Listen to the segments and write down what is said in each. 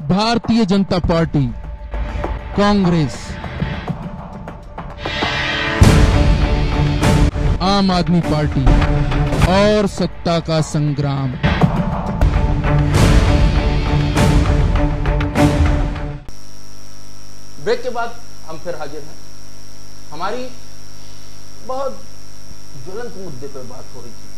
Bharatiya Janata party, Congress, आम आदमी party और सत्ता का संग्राम। ब्रेक के बाद हम फिर हाजिर हैं। हमारी बहुत ज्वलंत मुद्दे पर बात हो रही थी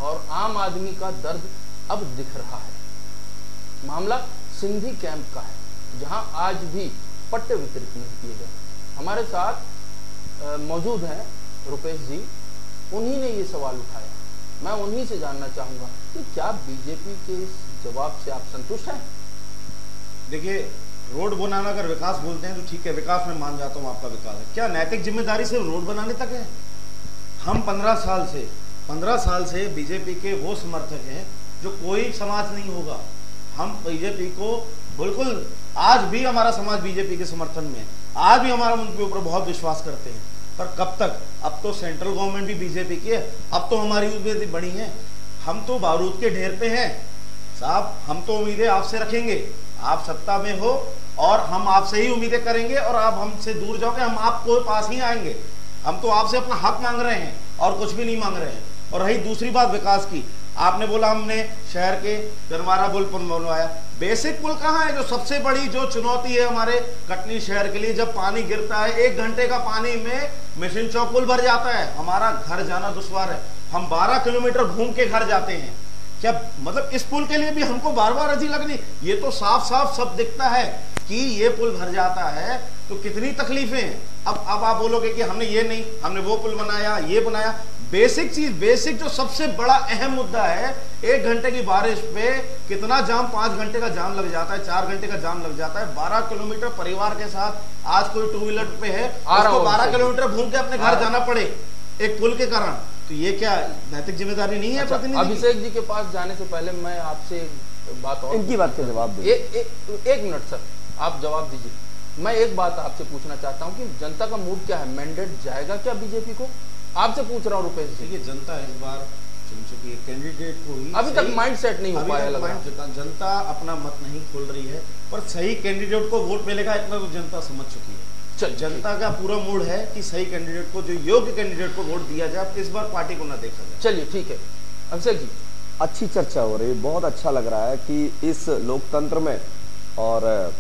और आम आदमी का दर्द अब दिख रहा है। मामला सिंधी कैंप का है, जहां आज भी पट्टे वितरित नहीं किए गए। हमारे साथ मौजूद हैं रुपेश जी, उन्हीं ने ये सवाल उठाया। मैं उन्हीं से जानना चाहूंगा कि क्या बीजेपी के इस जवाब से आप संतुष्ट हैं? देखिए, रोड बनाना अगर विकास बोलते हैं तो ठीक है, विकास में मान जाता हूँ आपका विकास है। क्या नैतिक जिम्मेदारी सिर्फ रोड बनाने तक है? हम 15 साल से बीजेपी के वो समर्थक हैं जो कोई समाज नहीं होगा। हम बीजेपी को बिल्कुल, आज भी हमारा समाज बीजेपी के समर्थन में है, आज भी हमारा उनके ऊपर बहुत विश्वास करते हैं। पर कब तक? अब तो सेंट्रल गवर्नमेंट भी बीजेपी की है, अब तो हमारी उम्मीदें बड़ी हैं। हम तो बारूद के ढेर पे हैं साहब। हम तो उम्मीदें आपसे रखेंगे, आप सत्ता में हो और हम आपसे ही उम्मीदें करेंगे और आप हमसे दूर जाओगे, हम आपको पास ही आएंगे। हम तो आपसे अपना हक मांग रहे हैं और कुछ भी नहीं मांग रहे हैं। और रही दूसरी बात विकास की, आपने बोला हमने शहर के गरमारा पुल बनवाया। बेसिक पुल कहाँ है? जो सबसे बड़ी जो चुनौती है हमारे कटनी शहर के लिए, जब पानी गिरता है 1 घंटे का पानी में मिशन चौक पुल भर जाता है, हमारा घर जाना दुश्वार है। हम 12 किलोमीटर घूम के घर जाते हैं। क्या मतलब इस पुल के लिए भी हमको बार बार अर्जी लगनी? ये तो साफ साफ सब दिखता है कि ये पुल भर जाता है तो कितनी तकलीफें हैं। अब आप बोलोगे कि हमने ये नहीं, हमने वो पुल बनाया, ये बनाया। बेसिक चीज, बेसिक जो सबसे बड़ा अहम मुद्दा है, 1 घंटे की बारिश पे कितना जाम, 5 घंटे का जाम लग जाता है, 4 घंटे का जाम लग जाता है। 12 किलोमीटर परिवार के साथ आज कोई 2 व्हीलर पे है, उसको 12 किलोमीटर घूम के अपने घर जाना पड़े एक पुल के कारण। तो ये क्या नैतिक जिम्मेदारी नहीं है? प्रतिनिधि अभिषेक जी के पास जाने से पहले मैं आपसे बात और इनकी बात का जवाब दे। एक मिनट सर, आप जवाब दीजिए। मैं एक बात आपसे पूछना चाहता हूं कि जनता का मूड क्या है? मैंडेट जाएगा क्या बीजेपी को? आपसे पूछ रहा हूं रुपेश जी। देखिए, जनता इस बार चुन चुकी है, कैंडिडेट को ही अभी तक माइंड सेट नहीं हो पाया लग रहा है। जनता अपना मत नहीं खोल रही है, पर सही कैंडिडेट को वोट मिलेगा इतना तो जनता समझ चुकी है। जनता का पूरा मूड है कि सही कैंडिडेट को, जो योग्य कैंडिडेट को वोट दिया जाए, इस बार पार्टी को ना देखा जाए। चलिए ठीक है। अभिषेक जी, अच्छी चर्चा हो रही है, बहुत अच्छा लग रहा है कि इस लोकतंत्र में और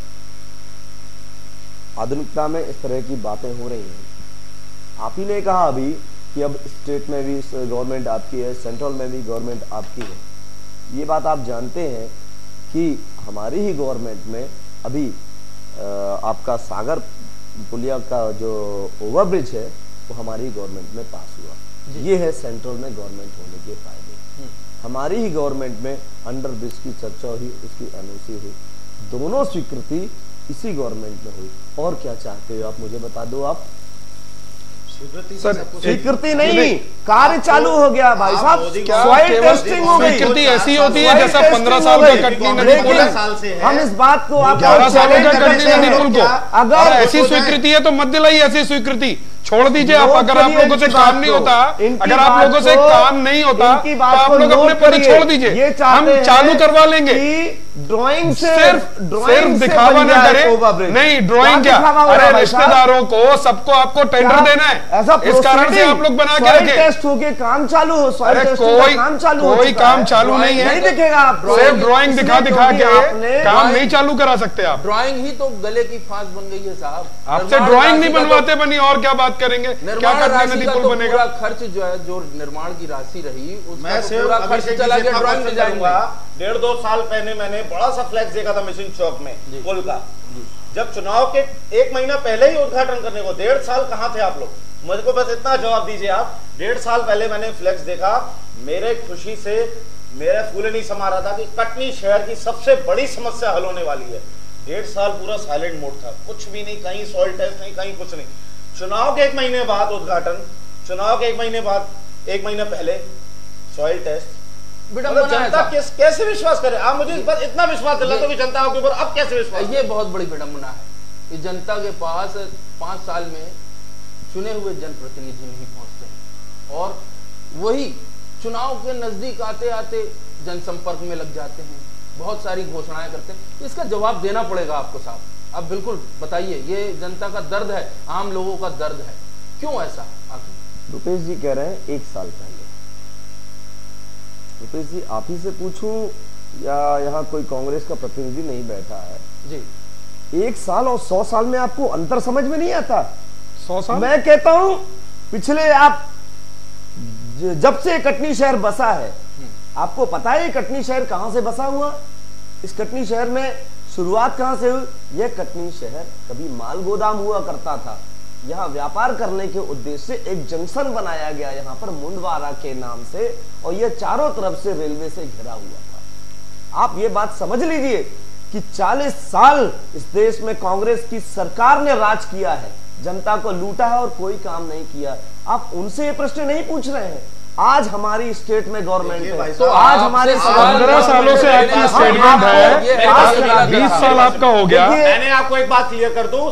आधुनिकता में इस तरह की बातें हो रही हैं। आप ही ने कहा अभी कि अब स्टेट में भी गवर्नमेंट आपकी है, सेंट्रल में भी गवर्नमेंट आपकी है। ये बात आप जानते हैं कि हमारी ही गवर्नमेंट में अभी आपका सागर पुलिया का जो ओवरब्रिज है वो हमारी गवर्नमेंट में पास हुआ। ये है सेंट्रल में गवर्नमेंट होने के फायदे। हमारी ही गवर्नमेंट में अंडर ब्रिज की चर्चा हुई, उसकी एनओसी हुई, दोनों स्वीकृति इसी गवर्नमेंट में हुई। और क्या चाहते हो आप, मुझे बता दो। आप स्वीकृति नहीं, कार्य चालू हो गया भाई साहब, सॉइल टेस्टिंग हो गई। स्वीकृति ऐसी होती है जैसा 15 साल का कटनी नदी पुल है। हम इस बात को, 11 सालों का कटनी नदी पुल को अगर ऐसी स्वीकृति है तो मत दिलाइए ऐसी स्वीकृति। छोड़ दीजिए आप। अगर आप लोगों से काम नहीं होता, अगर आप लोगों से काम नहीं होता तो आप लोग अपने पद छोड़ दीजिए, हम चालू करवा लेंगे। ड्राइंग सिर्फ दिखावा ना करें। नहीं, ड्राइंग क्या, अरे रिश्तेदारों को सबको आपको टेंडर देना है, इस कारण से आप लोग बना के रखें। टेस्ट होके काम चालू हो, कोई काम चालू नहीं है, नहीं दिखेगा आपको। सिर्फ ड्राइंग दिखा के काम नहीं चालू करा सकते आप। ड्राइंग ही तो गले की फांस बन गई है साहब। आपसे ड्राइंग नहीं बनवाते बनी और क्या बात करेंगे? क्या कटनी नदी पुल बनेगा? खर्च जो है, जो निर्माण की राशि रही, मैं पूरा खर्च चला गया ड्राइंग में जाएगा। 1.5-2 साल पहले मैंने बड़ा सा फ्लैक्स देखा था मिशन चौक में पुल का। जब चुनाव के 1 महीना पहले ही उद्घाटन करने को, 1.5 साल कहाँ थे आप लोग? मुझको बस इतना जवाब दीजिए आप। 1.5 साल पहले मैंने फ्लैक्स देखा, मेरे खुशी से मेरा फूल नहीं समा रहा था कि कटनी शहर की सबसे बड़ी समस्या हल होने वाली है। 1.5 साल पूरा साइलेंट मोड था, कुछ भी नहीं, कहीं सॉइल टेस्ट नहीं, कहीं कुछ नहीं। चुनाव के 1 महीने बाद उद्घाटन, चुनाव के 1 महीने बाद, 1 महीने पहले सॉइल टेस्ट। मतलब जनता कैसे विश्वास करे? आप मुझे इतना विश्वास दिला दो कि जनता के ऊपर अब कैसे विश्वास? ये बहुत बड़ी विडंबना है कि जनता के पास 5 साल में चुने हुए जनप्रतिनिधि नहीं पहुंचते और वही चुनाव के नजदीक आते आते जनसंपर्क में लग जाते हैं, बहुत सारी घोषणाएं करते हैं, इसका जवाब देना पड़ेगा आपको साहब। अब बिल्कुल बताइए, ये जनता का दर्द है, आम लोगों का दर्द है, क्यों ऐसा आखिर? रुपेश जी कह रहे हैं 1 साल पहले। रुपेश जी आप ही से पूछूं या यहाँ कोई कांग्रेस का प्रतिनिधि नहीं बैठा है जी? 1 साल और 100 साल में आपको अंतर समझ में नहीं आता? 100 साल मैं कहता हूं पिछले आप जब से कटनी शहर बसा है, आपको पता है कटनी शहर कहां से बसा हुआ? इस कटनी शहर में शुरुआत कहां से हुई? यह कटनी शहर कभी माल गोदाम हुआ करता था। यहाँ व्यापार करने के उद्देश्य से एक जंक्शन बनाया गया यहाँ पर मुंडवारा के नाम से, और यह चारों तरफ से रेलवे से घिरा हुआ था। आप ये बात समझ लीजिए कि 40 साल इस देश में कांग्रेस की सरकार ने राज किया है, जनता को लूटा है और कोई काम नहीं किया। आप उनसे ये प्रश्न नहीं पूछ रहे हैं। आज हमारी स्टेट में गवर्नमेंट है, तो आज हमारे 15 सालों से आपकी स्टेटमेंट है, 20 साल आपका हो गया। मैंने आपको एक बात क्लियर कर दूं,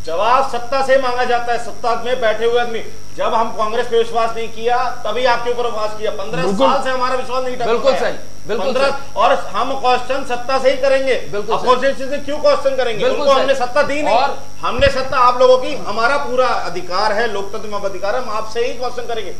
जवाब सत्ता से मांगा जाता है, सत्ता में बैठे हुए आदमी। जब हम कांग्रेस पे विश्वास नहीं किया तभी आपके ऊपर विश्वास किया। 15 साल से हमारा विश्वास नहीं टका। बिल्कुल सही, बिल्कुल 15, और हम क्वेश्चन सत्ता से ही करेंगे, अपोजिशन से क्यों क्वेश्चन करेंगे? उनको हमने सत्ता दी नहीं, और हमने सत्ता आप लोगों की, हमारा पूरा अधिकार है, लोकतंत्र में अधिकार है, हम आपसे ही क्वेश्चन करेंगे।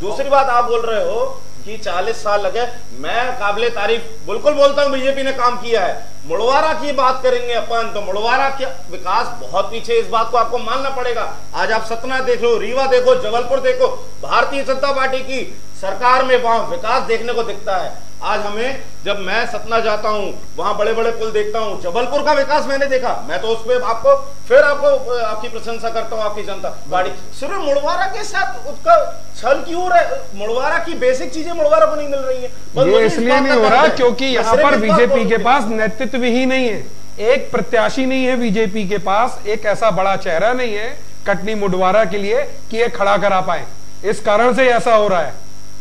दूसरी बात, आप बोल रहे हो कि 40 साल लगे, मैं काबिले तारीफ बिल्कुल बोलता हूं, बीजेपी ने काम किया है। मुड़वारा की बात करेंगे अपन तो मुड़वारा का विकास बहुत पीछे, इस बात को आपको मानना पड़ेगा। आज आप सतना देख लो, रीवा देखो, जबलपुर देखो, भारतीय जनता पार्टी की सरकार में वहां विकास देखने को दिखता है। आज हमें, जब मैं सतना जाता हूं, वहां बड़े बड़े पुल देखता हूं, जबलपुर का विकास मैंने देखा, मैं तो उस पर आपको आपकी प्रशंसा करता हूं, आपकी जनता पार्टी। सिर्फ मुड़वारा के साथ उसका छल क्यों हो रहा है? मुड़वारा की बेसिक चीजें मुड़वारा को नहीं मिल रही है। ये इसलिए नहीं हो रहा क्योंकि यहाँ पर बीजेपी के पास नेतृत्व ही नहीं है, एक प्रत्याशी नहीं है बीजेपी के पास, एक ऐसा बड़ा चेहरा नहीं है कटनी मुड़वारा के लिए कि ये खड़ा करा पाए। इस कारण से ऐसा हो रहा है,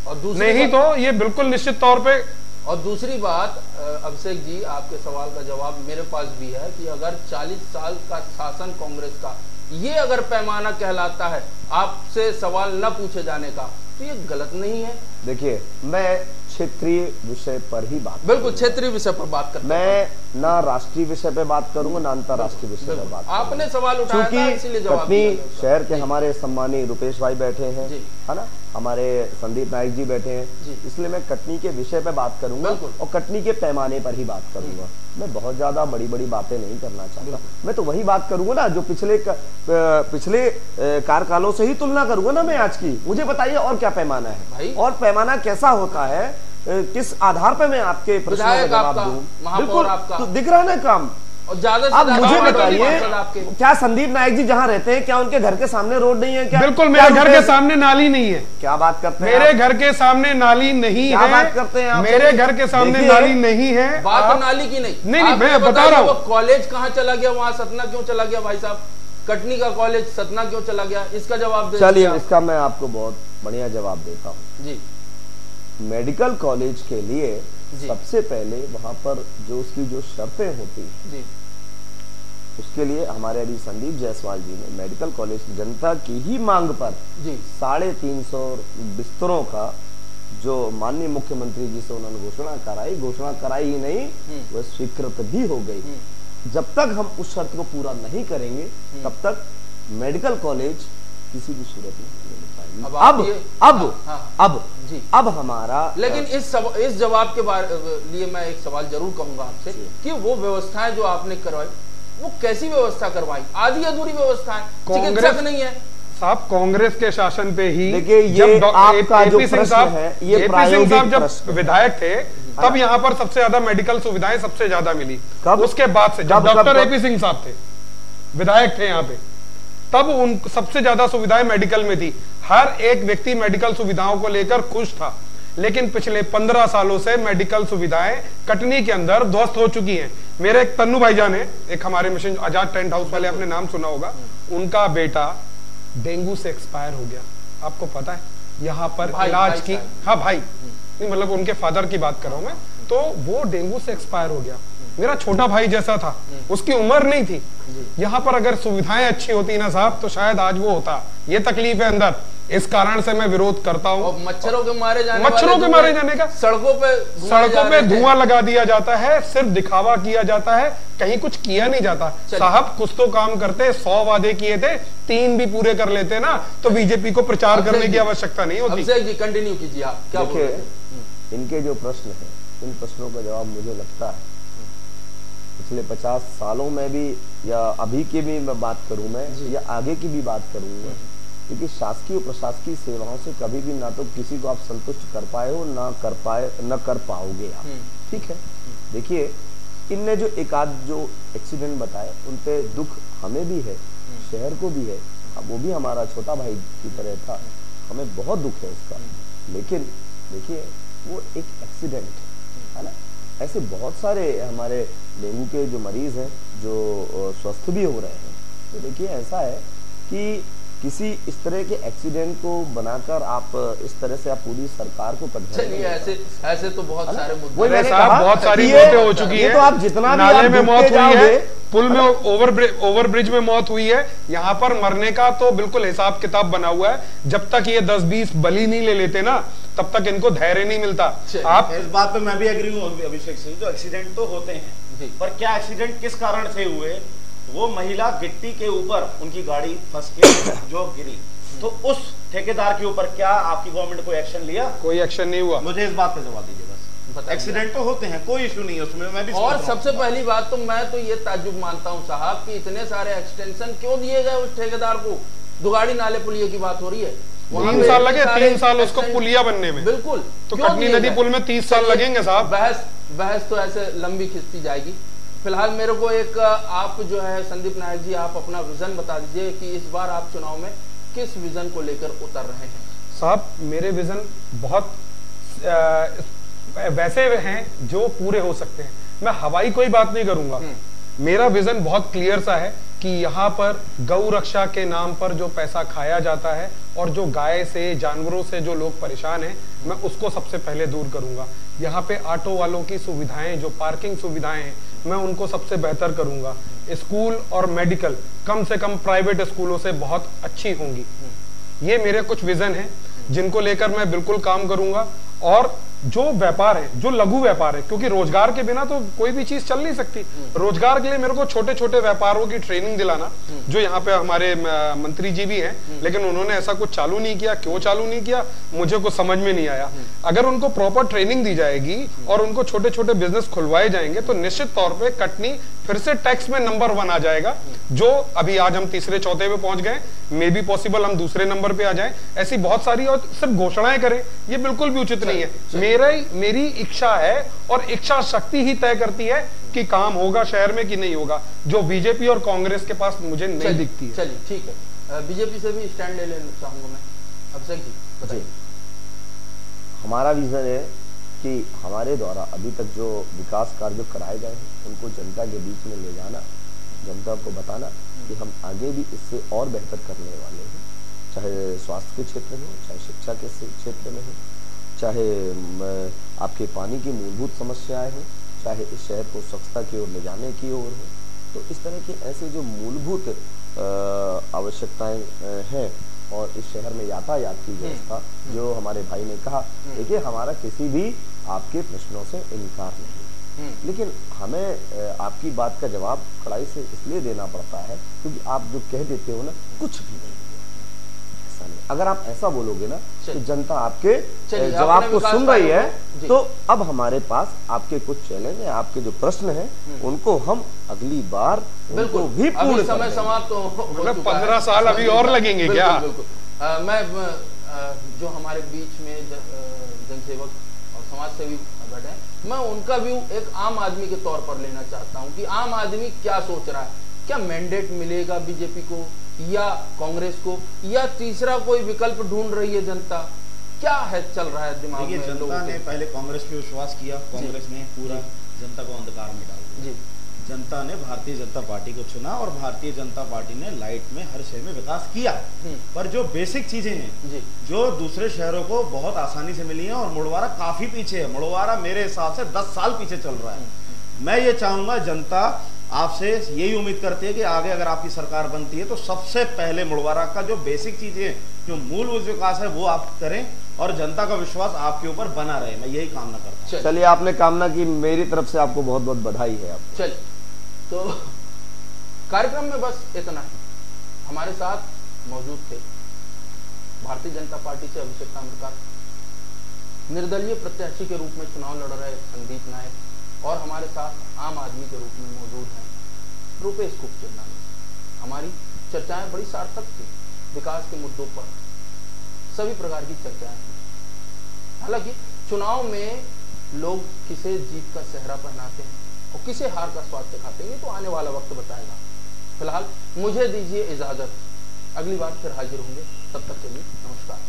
और नहीं तो ये बिल्कुल निश्चित तौर पे। और दूसरी बात, अभिषेक जी, आपके सवाल का जवाब मेरे पास भी है कि अगर 40 साल का शासन कांग्रेस का ये अगर पैमाना कहलाता है आपसे सवाल न पूछे जाने का, तो ये गलत नहीं है। देखिए, मैं क्षेत्रीय विषय पर ही बात, बिल्कुल क्षेत्रीय विषय पर बात करता हूं। मैं ना राष्ट्रीय विषय पे बात करूंगा ना अंतरराष्ट्रीय विषय पर बात। आपने सवाल उठाया था, इसीलिए जवाब कटनी शहर के हमारे सम्मानीय रुपेश भाई बैठे हैं, है ना, हमारे संदीप नायक जी बैठे हैं, इसलिए मैं कटनी के विषय पे बात करूंगा और कटनी के पैमाने पर ही बात करूंगा। मैं बहुत ज्यादा बड़ी बड़ी बातें नहीं करना चाहता, मैं तो वही बात करूंगा ना जो पिछले कार्यकालों से ही तुलना करूंगा ना मैं आज की। मुझे बताइए और क्या पैमाना है, और पैमाना कैसा होता है, किस आधार पे मैं आपके प्रश्नों का जवाब दूं? बिल्कुल, तो दिख रहा है ना काम। और ज्यादा अब मुझे बताइए, क्या संदीप नायक जी जहाँ रहते हैं, क्या उनके घर के सामने रोड नहीं है? क्या बिल्कुल, मेरे घर के सामने नाली नहीं है। क्या बात करते हैं? मेरे घर के सामने नाली नहीं है। बात करते हैं आप? मेरे घर के सामने नाली नहीं है। बात तो नाली की नहीं, नहीं, मैं बता रहा हूँ कॉलेज कहाँ चला गया, वहाँ सतना क्यों चला गया भाई साहब? कटनी का कॉलेज सतना क्यों चला गया, इसका जवाब दे। चलिए, इसका मैं आपको बहुत बढ़िया जवाब देता हूँ जी। मेडिकल कॉलेज के लिए सबसे पहले वहां पर जो उसकी जो शर्तें होती हैं जी, उसके लिए हमारे अभी संदीप जायसवाल जी ने मेडिकल कॉलेज जनता की ही मांग पर 350 बिस्तरों का जो माननीय मुख्यमंत्री जी से उन्होंने घोषणा कराई ही नहीं, वह स्वीकृत भी हो गई। जब तक हम उस शर्त को पूरा नहीं करेंगे तब तक मेडिकल कॉलेज किसी भी सूरत में अब हमारा, लेकिन इस जवाब के लिए मैं एक सवाल जरूर कहूंगा आपसे कि वो व्यवस्थाएं जो आपने करवाई, वो कैसी व्यवस्था करवाई? आधी अधूरी व्यवस्थाएं, चिकित्सक नहीं है साहब। कांग्रेस के शासन पे ही, देखिए, ये आपका जो प्रश्न है, ये प्रायोगिक साहब जब विधायक थे तब यहाँ पर सबसे ज्यादा मेडिकल सुविधाएं सबसे ज्यादा मिली। उसके बाद से जब डॉक्टर एपी सिंह साहब थे, विधायक थे यहाँ पे, तब उन सबसे ज्यादा सुविधाएं मेडिकल में थी। हर एक व्यक्ति मेडिकल सुविधाओं को लेकर खुश था। लेकिन पिछले 15 सालों से मेडिकल सुविधाएं कटनी के अंदर ध्वस्त हो चुकी हैं। मेरे एक तन्नू भाईजान है, एक हमारे मिशन आजाद टेंट हाउस वाले, आपने नाम सुना होगा, उनका बेटा डेंगू से एक्सपायर हो गया। आपको पता है यहाँ पर इलाज की, हाँ भाई, नहीं मतलब उनके फादर की बात कर रहा हूं मैं, तो वो डेंगू से एक्सपायर हो गया। मेरा छोटा भाई जैसा था, उसकी उम्र नहीं थी। यहाँ पर अगर सुविधाएं अच्छी होती ना साहब, तो शायद आज वो होता। ये तकलीफ है अंदर इस कारण से मैं विरोध करता हूं। मच्छरों के मारे जाने का सड़कों पे धुआं लगा दिया जाता है, सिर्फ दिखावा किया जाता है, कहीं कुछ किया नहीं जाता। साहब कुछ तो काम करते, 100 वादे किए थे 3 भी पूरे कर लेते ना, तो बीजेपी को प्रचार करने की आवश्यकता नहीं होती। अभिषेक जी कंटिन्यू कीजिए आप, क्या बोल रहे हैं? इनके जो प्रश्न है, इन प्रश्नों का जवाब मुझे लगता है पिछले 50 सालों में भी, या अभी की भी मैं बात करूं मैं, या आगे की भी बात करूंगा, क्योंकि शासकीय और प्रशासकीय सेवाओं से कभी भी ना तो किसी को आप संतुष्ट कर पाए हो, ना कर पाओगे आप। ठीक है, देखिए इनने जो एक आध जो एक्सीडेंट बताए, उन पे दुख हमें भी है, शहर को भी है, वो भी हमारा छोटा भाई की तरह था, हमें बहुत दुख है उसका। लेकिन देखिए वो एक एक्सीडेंट है ना, ऐसे बहुत सारे हमारे डेंगू के जो मरीज हैं जो स्वस्थ भी हो रहे हैं। तो देखिए ऐसा है कि किसी इस तरह के एक्सीडेंट को बनाकर आप इस तरह से आप पूरी सरकार को चलिए ऐसे तो बहुत सारे मुद्दे साहब, बहुत सारी मौतें हो चुकी है, तो आप जितना भी नाले में मौत हुई है, पुल में ओवर ब्रिज में मौत हुई है, यहाँ पर मरने का तो बिल्कुल हिसाब किताब बना हुआ है। जब तक ये 10-20 बलि नहीं ले लेते ना, तब तक इनको धैर्य नहीं मिलता। आप इस बात पे मैं भी एग्री हूँ अभिषेक से, जो एक्सीडेंट तो होते हैं, पर क्या एक्सीडेंट किस कारण से हुए? वो महिला गिट्टी के ऊपर उनकी गाड़ी फंस के जो गिरी, तो उस ठेकेदार के ऊपर क्या आपकी गवर्नमेंट कोई एक्शन लिया? कोई एक्शन नहीं हुआ। मुझे इस बात पे जवाब दीजिए बस। एक्सीडेंट तो होते हैं, कोई इशू नहीं है उसमें, मैं भी। और सबसे पहली बात तो मैं तो ये ताज्जुब मानता हूँ साहब कि इतने सारे एक्सटेंशन क्यों दिए गए उस ठेकेदार को? दुगाड़ी नाले पुलिया की बात हो रही है, 3 साल लगे, 3 साल उसको पुलिया बनने में। बिल्कुल, तो कटनी नदी पुल में 30 साल लगेंगे साहब। बहस तो ऐसे लंबी खिंचती जाएगी। फिलहाल मेरे को एक आप जो है संदीप नायक जी, आप अपना विजन बता दीजिए कि इस बार आप चुनाव में किस विजन को लेकर उतर रहे हैं? साहब मेरे विजन बहुत वैसे हैं जो पूरे हो सकते हैं। मैं हवाई कोई बात नहीं करूंगा। मेरा विजन बहुत क्लियर सा है कि यहाँ पर गौ रक्षा के नाम पर जो पैसा खाया जाता है और जो गाय से, जानवरों से जो लोग परेशान हैं, मैं उसको सबसे पहले दूर करूंगा। यहाँ पे ऑटो वालों की सुविधाएं, जो पार्किंग सुविधाएं हैं, मैं उनको सबसे बेहतर करूंगा। स्कूल और मेडिकल कम से कम प्राइवेट स्कूलों से बहुत अच्छी होंगी। ये मेरे कुछ विजन हैं जिनको लेकर मैं बिल्कुल काम करूंगा। और जो व्यापार है, जो लघु व्यापार है, क्योंकि रोजगार के बिना तो कोई भी चीज चल नहीं सकती। रोजगार के लिए मेरे को छोटे छोटे व्यापारों की ट्रेनिंग दिलाना, जो यहाँ पे हमारे मंत्री जी भी हैं, लेकिन उन्होंने ऐसा कुछ चालू नहीं किया। क्यों चालू नहीं किया मुझे कुछ समझ में नहीं आया। अगर उनको प्रॉपर ट्रेनिंग दी जाएगी और उनको छोटे छोटे बिजनेस खुलवाए जाएंगे तो निश्चित तौर पर कटनी फिर से टैक्स में नंबर 1 आ जाएगा। जो अभी आज हम तीसरे चौथे पे पहुंच गए, मे बी पॉसिबल हम दूसरे नंबर पे आ जाएं। ऐसी बहुत सारी, और सिर्फ घोषणाएं करें ये बिल्कुल भी उचित नहीं है। मेरी इच्छा है और इच्छा शक्ति ही तय करती है कि काम होगा शहर में कि नहीं होगा, जो बीजेपी और कांग्रेस के पास मुझे नहीं दिखती है। चलिए ठीक है, बीजेपी से भी स्टैंड ले लेना चाहूंगा मैं। अभिषेक जी बताइए। हमारा विजन है कि हमारे द्वारा अभी तक जो विकास कार्य कराए गए हैं उनको जनता के बीच में ले जाना, जनता को बताना कि हम आगे भी इससे और बेहतर करने वाले हैं, चाहे स्वास्थ्य के क्षेत्र में हो, चाहे शिक्षा के क्षेत्र में हो, चाहे आपके पानी की मूलभूत समस्याएं हो, चाहे इस शहर को स्वच्छता की ओर ले जाने की ओर हो। तो इस तरह के ऐसे जो मूलभूत आवश्यकताएं हैं, और इस शहर में यातायात की व्यवस्था, जो हमारे भाई ने कहा, देखिए हमारा किसी भी आपके प्रश्नों से इनकार नहीं, लेकिन हमें आपकी बात का जवाब कड़ाई से इसलिए देना पड़ता है क्योंकि आप जो कह देते हो ना, कुछ भी नहीं, ऐसा नहीं। अगर आप ऐसा बोलोगे ना तो जनता आपके जवाब को सुन रही है। तो अब हमारे पास आपके कुछ चैलेंज है, आपके जो प्रश्न हैं उनको हम अगली बार उनको भी पूर्ण समय समाप्त हो, मतलब 15 साल अभी और लगेंगे क्या? मैं जो हमारे बीच में जनसेवक और समाज सेवी बैठे हैं, मैं उनका व्यू एक आम आदमी के तौर पर लेना चाहता हूं कि आम आदमी क्या सोच रहा है। क्या मैंडेट मिलेगा बीजेपी को या कांग्रेस को, या तीसरा कोई विकल्प ढूंढ रही है जनता? क्या है चल रहा है दिमाग में? जनता ने पहले कांग्रेस पे विश्वास किया, कांग्रेस ने पूरा जनता को अंधकार में डाल दिया। जनता ने भारतीय जनता पार्टी को चुना और भारतीय जनता पार्टी ने लाइट में हर शहर में विकास किया। पर जो बेसिक चीजें हैं जो दूसरे शहरों को बहुत आसानी से मिली हैं, और मुड़वारा काफी पीछे है। मुड़वारा मेरे हिसाब से 10 साल पीछे चल रहा है। मैं ये चाहूंगा जनता आपसे यही उम्मीद करते हैं कि आगे अगर आपकी सरकार बनती है तो सबसे पहले मुड़वारा का जो बेसिक चीजें, जो मूलभूत विकास है वो आप करें और जनता का विश्वास आपके ऊपर बना रहे। मैं यही कामना करता हूँ। चलिए, आपने कामना की, मेरी तरफ से आपको बहुत बहुत बधाई है। आप चलिए, तो कार्यक्रम में बस इतना ही। हमारे साथ मौजूद थे भारतीय जनता पार्टी से अभिषेक ताम्रकार, निर्दलीय प्रत्याशी के रूप में चुनाव लड़ रहे संदीप नायक, और हमारे साथ आम आदमी के रूप में मौजूद हैं रुपेश कुपचंदानी। हमारी चर्चाएं बड़ी सार्थक थी, विकास के मुद्दों पर सभी प्रकार की चर्चाएं थी। हालांकि चुनाव में लोग किसे जीत का सेहरा पहनाते हैं और किसे हार का स्वाद दिखाते हैं, ये तो आने वाला वक्त बताएगा। फिलहाल मुझे दीजिए इजाजत, अगली बार फिर हाजिर होंगे, तब तक के लिए नमस्कार।